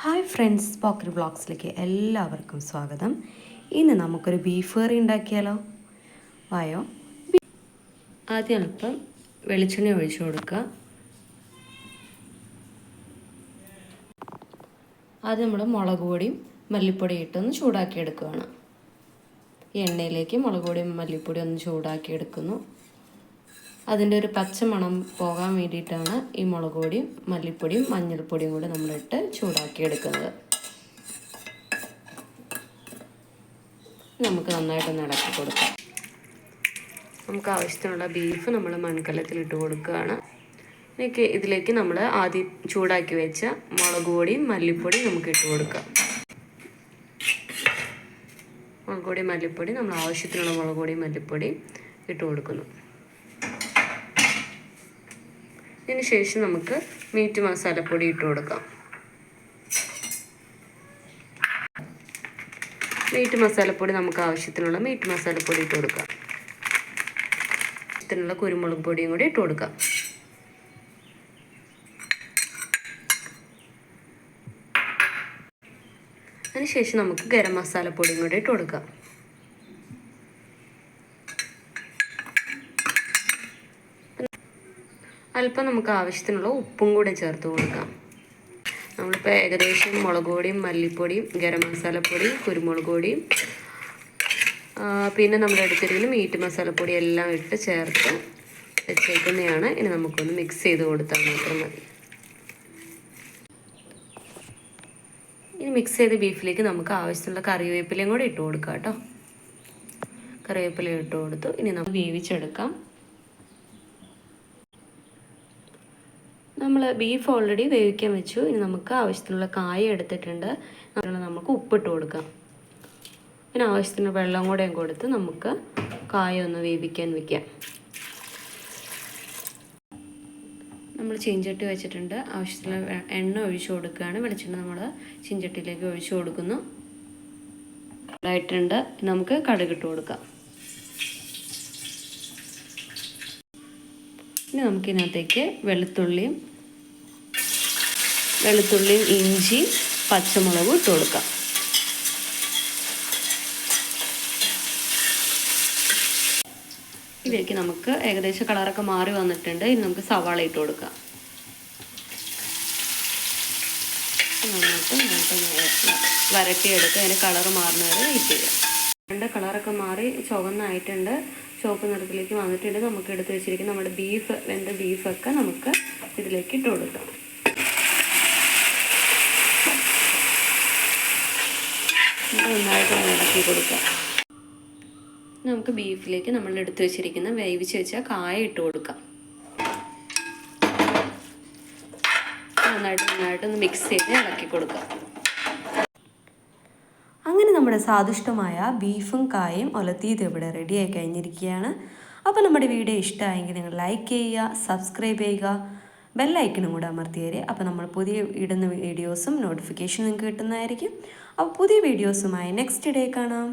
Hi friends, പോക്കറി വ്ളോഗ്സിലേക്ക് എല്ലാവർക്കും സ്വാഗതം. ഇന്ന് നമുക്കൊരു ബീഫ് കറി ഉണ്ടാക്കിയാലോ? വായോ. ആദ്യം അല്പം വെളിച്ചെണ്ണ ഒഴിച്ചു കൊടുക്കുക. ആദ്യം നമ്മൾ മുളക് പൊടിയും മല്ലിപ്പൊടിയും ഇട്ടൊന്ന് ചൂടാക്കി എടുക്കുകയാണ്. ഈ എണ്ണയിലേക്ക് മുളക് പൊടിയും മല്ലിപ്പൊടിയും ഒന്ന് ചൂടാക്കി എടുക്കുന്നു. അതിൻ്റെ ഒരു പച്ചമണം പോകാൻ വേണ്ടിയിട്ടാണ് ഈ മുളക് പൊടിയും മല്ലിപ്പൊടിയും മഞ്ഞൾപ്പൊടിയും കൂടി നമ്മളിട്ട് ചൂടാക്കി എടുക്കുന്നത്. നമുക്ക് നന്നായിട്ടൊന്ന് ഇളക്കി കൊടുക്കാം. നമുക്ക് ആവശ്യത്തിനുള്ള ബീഫ് നമ്മൾ മൺകലത്തിലിട്ട് കൊടുക്കുകയാണ്. ഇതിലേക്ക് നമ്മൾ ആദ്യം ചൂടാക്കി വെച്ച മുളക് പൊടിയും മല്ലിപ്പൊടിയും നമുക്ക് ഇട്ട് കൊടുക്കാം. മുളക് പൊടി മല്ലിപ്പൊടി നമ്മൾ ആവശ്യത്തിനുള്ള മുളക് പൊടിയും മല്ലിപ്പൊടിയും ഇട്ട് കൊടുക്കുന്നു. ഇതിന് ശേഷം നമുക്ക് മീറ്റ് മസാലപ്പൊടി ഇട്ട് കൊടുക്കാം. മീറ്റ് മസാലപ്പൊടി നമുക്ക് ആവശ്യത്തിനുള്ള മീറ്റ് മസാലപ്പൊടി ഇട്ട് കൊടുക്കാം. ആവശ്യത്തിനുള്ള കുരുമുളക് പൊടിയും കൂടി ഇട്ട് കൊടുക്കാം. അതിനുശേഷം നമുക്ക് ഗരം മസാലപ്പൊടിയും കൂടി ഇട്ട് കൊടുക്കാം. അല്പം നമുക്ക് ആവശ്യത്തിനുള്ള ഉപ്പും കൂടെ ചേർത്ത് കൊടുക്കാം. നമ്മളിപ്പോൾ ഏകദേശം മുളക് പൊടിയും മല്ലിപ്പൊടിയും ഗരം മസാലപ്പൊടിയും കുരുമുളക് പൊടിയും പിന്നെ നമ്മുടെ അടുത്തിരിക്കുന്ന മീറ്റ് മസാലപ്പൊടി എല്ലാം ഇട്ട് ചേർത്ത് വെച്ചേക്കുന്നതാണ്. ഇനി നമുക്കൊന്ന് മിക്സ് ചെയ്ത് കൊടുത്താൽ മാത്രം മതി. ഇനി മിക്സ് ചെയ്ത ബീഫിലേക്ക് നമുക്ക് ആവശ്യത്തിനുള്ള കറിവേപ്പിലയും കൂടെ ഇട്ട് കൊടുക്കാം കേട്ടോ. കറിവേപ്പില ഇട്ട് കൊടുത്തു. ഇനി നമുക്ക് വേവിച്ചെടുക്കാം. നമ്മൾ ബീഫ് ഓൾറെഡി വേവിക്കാൻ വെച്ചു. ഇനി നമുക്ക് ആവശ്യത്തിനുള്ള കായ എടുത്തിട്ടുണ്ട്. നമുക്ക് ഉപ്പിട്ട് കൊടുക്കാം. പിന്നെ ആവശ്യത്തിന് വെള്ളം കൂടെ കൊടുത്ത് നമുക്ക് കായ ഒന്ന് വേവിക്കാൻ വെക്കാം. നമ്മൾ ചീഞ്ചട്ടി വെച്ചിട്ടുണ്ട്. ആവശ്യത്തിനുള്ള എണ്ണ ഒഴിച്ചു കൊടുക്കുകയാണ്. വെളിച്ചെണ്ണ നമ്മൾ ചീഞ്ചട്ടിയിലേക്ക് ഒഴിച്ചു കൊടുക്കുന്നു. ആയിട്ടുണ്ട്. നമുക്ക് കടുകിട്ട് കൊടുക്കാം. ഇനി നമുക്കിതിനകത്തേക്ക് വെളുത്തുള്ളിയും ഇഞ്ചി പച്ചമുളകും ഇട്ട് കൊടുക്കാം. ഇതിലേക്ക് നമുക്ക് ഏകദേശം കളറൊക്കെ മാറി വന്നിട്ടുണ്ട്. ഇനി നമുക്ക് സവാള ഇട്ട് കൊടുക്കാം. നന്നായിട്ട് വരട്ടിയെടുക്കുക. അതിൻ്റെ കളർ മാറുന്ന വരെ വെയിറ്റ് ചെയ്യാം. രണ്ട് കളറൊക്കെ മാറി ചുവന്നായിട്ടുണ്ട്. ചുവപ്പ് നിറത്തിലേക്ക് വന്നിട്ടുണ്ട്. നമുക്ക് എടുത്ത് വെച്ചിരിക്കുന്ന നമ്മുടെ വെന്ത ബീഫൊക്കെ നമുക്ക് ഇതിലേക്ക് ഇട്ട് കൊടുക്കാം. നന്നായിട്ട് ഇളക്കി കൊടുക്കാം. നമുക്ക് ബീഫിലേക്ക് നമ്മൾ എടുത്ത് വെച്ചിരിക്കുന്ന വേവിച്ച് വെച്ച കായ ഇട്ട് കൊടുക്കാം. നന്നായിട്ടൊന്ന് മിക്സ് ചെയ്ത് ഇളക്കി കൊടുക്കാം. അങ്ങനെ നമ്മുടെ സ്വാദിഷ്ടമായ ബീഫും കായയും ഒലത്തിയത് ഇവിടെ റെഡിയായി കഴിഞ്ഞിരിക്കുകയാണ്. അപ്പോൾ നമ്മുടെ വീഡിയോ ഇഷ്ടമായെങ്കിൽ നിങ്ങൾ ലൈക്ക് ചെയ്യുക, സബ്സ്ക്രൈബ് ചെയ്യുക, ബെല്ലൈക്കനും കൂടെ അമർത്തി തരിക. അപ്പോൾ നമ്മൾ പുതിയ ഇടുന്ന വീഡിയോസും നോട്ടിഫിക്കേഷൻ നിങ്ങൾക്ക് കിട്ടുന്നതായിരിക്കും. അപ്പോൾ പുതിയ വീഡിയോസുമായി നെക്സ്റ്റ് ഡേ കാണാം.